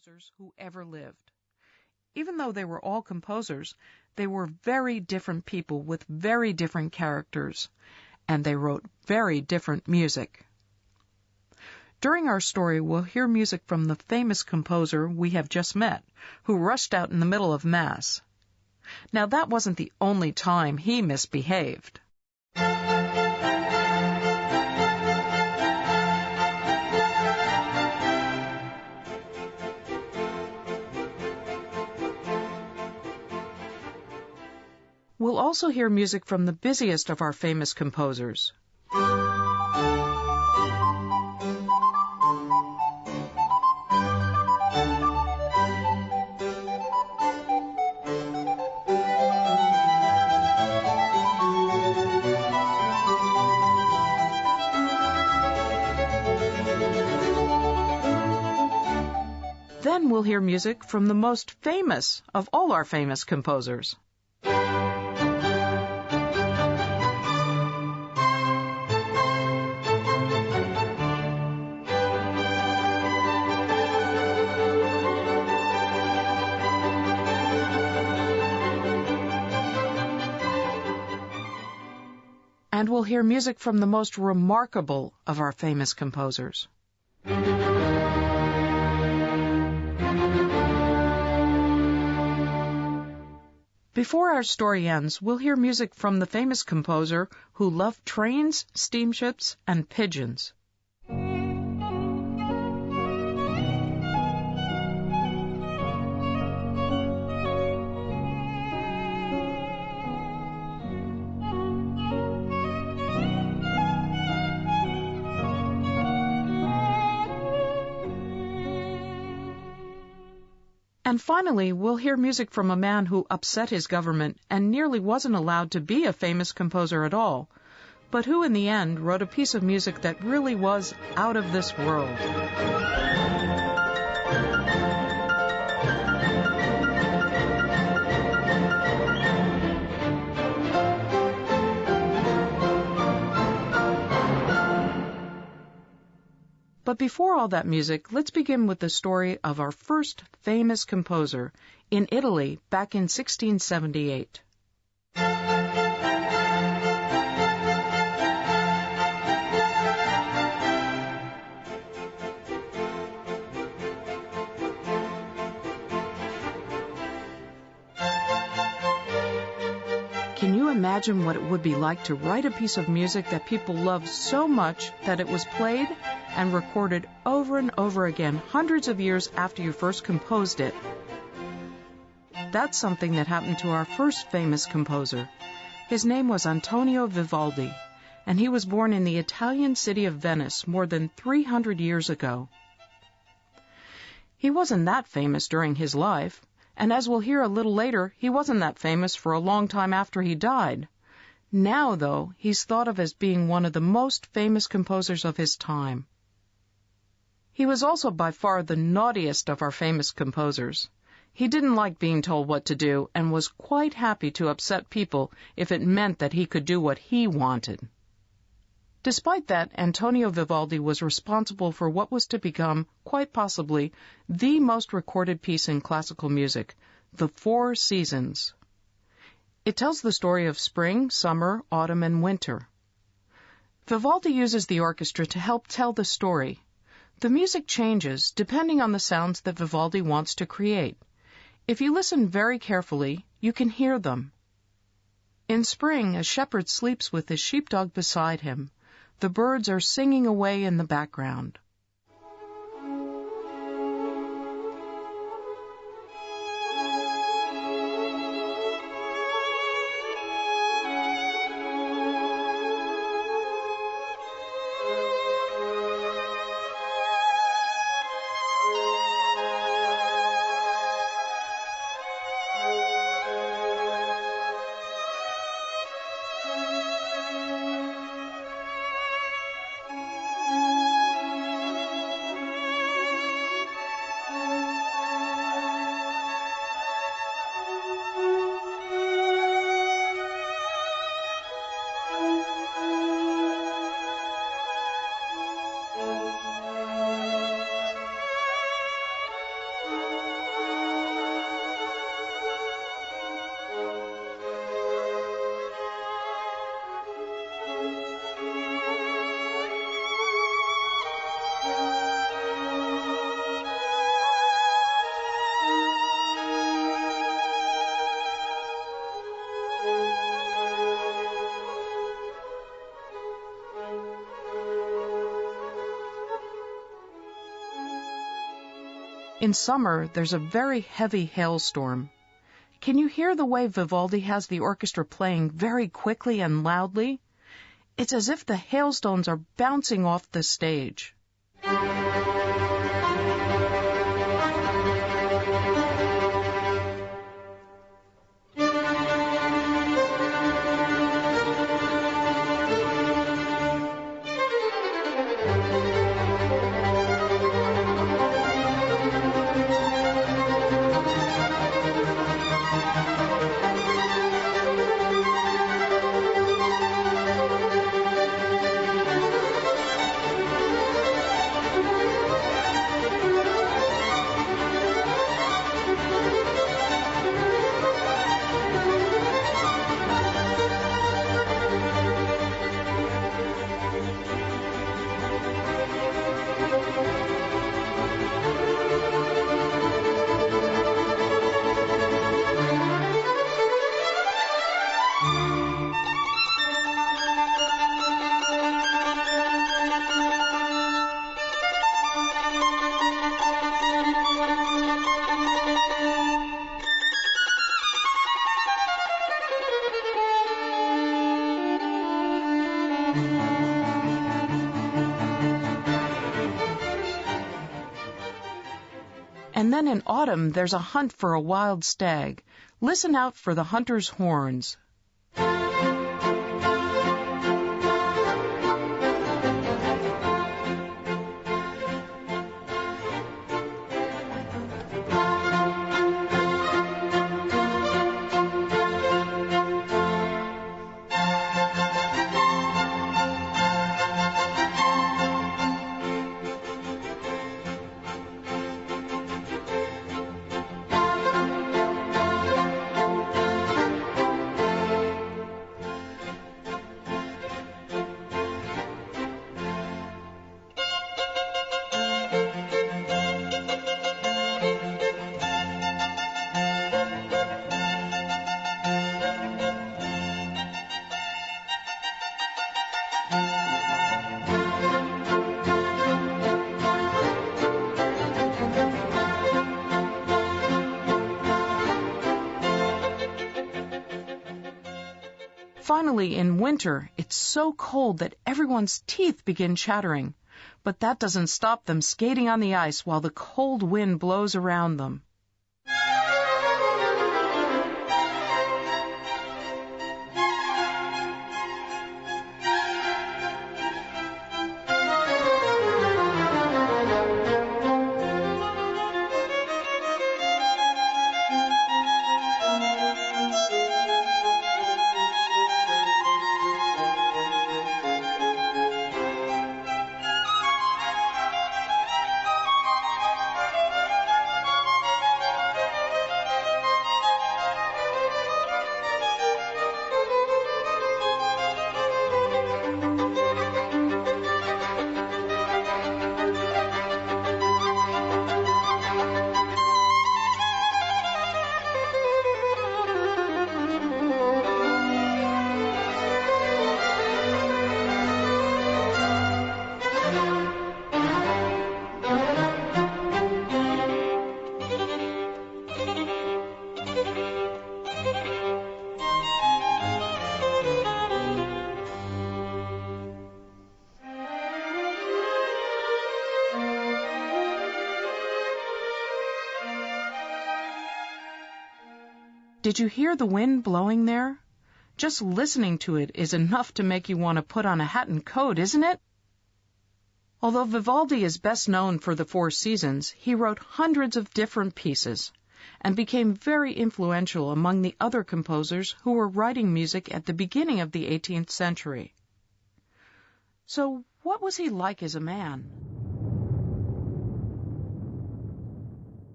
composers who ever lived. Even though they were all composers, they were very different people with very different characters, and they wrote very different music. During our story, we'll hear music from the famous composer we have just met, who rushed out in the middle of Mass. Now, that wasn't the only time he misbehaved. We'll also hear music from the busiest of our famous composers. Then we'll hear music from the most famous of all our famous composers. And we'll hear music from the most remarkable of our famous composers. Before our story ends, we'll hear music from the famous composer who loved trains, steamships, and pigeons. And finally, we'll hear music from a man who upset his government and nearly wasn't allowed to be a famous composer at all, but who in the end wrote a piece of music that really was out of this world. But before all that music, let's begin with the story of our first famous composer in Italy back in 1678. Can you imagine what it would be like to write a piece of music that people loved so much that it was played and recorded over and over again hundreds of years after you first composed it? That's something that happened to our first famous composer. His name was Antonio Vivaldi, and he was born in the Italian city of Venice more than 300 years ago. He wasn't that famous during his life, and as we'll hear a little later, he wasn't that famous for a long time after he died. Now, though, he's thought of as being one of the most famous composers of his time. He was also by far the naughtiest of our famous composers. He didn't like being told what to do and was quite happy to upset people if it meant that he could do what he wanted. Despite that, Antonio Vivaldi was responsible for what was to become, quite possibly, the most recorded piece in classical music, The Four Seasons. It tells the story of spring, summer, autumn, and winter. Vivaldi uses the orchestra to help tell the story. The music changes depending on the sounds that Vivaldi wants to create. If you listen very carefully, you can hear them. In spring, a shepherd sleeps with his sheepdog beside him. The birds are singing away in the background. In summer, there's a very heavy hailstorm. Can you hear the way Vivaldi has the orchestra playing very quickly and loudly? It's as if the hailstones are bouncing off the stage. And then in autumn, there's a hunt for a wild stag. Listen out for the hunter's horns. Finally, in winter, it's so cold that everyone's teeth begin chattering. But that doesn't stop them skating on the ice while the cold wind blows around them. Did you hear the wind blowing there? Just listening to it is enough to make you want to put on a hat and coat, isn't it? Although Vivaldi is best known for the Four Seasons, he wrote hundreds of different pieces and became very influential among the other composers who were writing music at the beginning of the 18th century. So, what was he like as a man?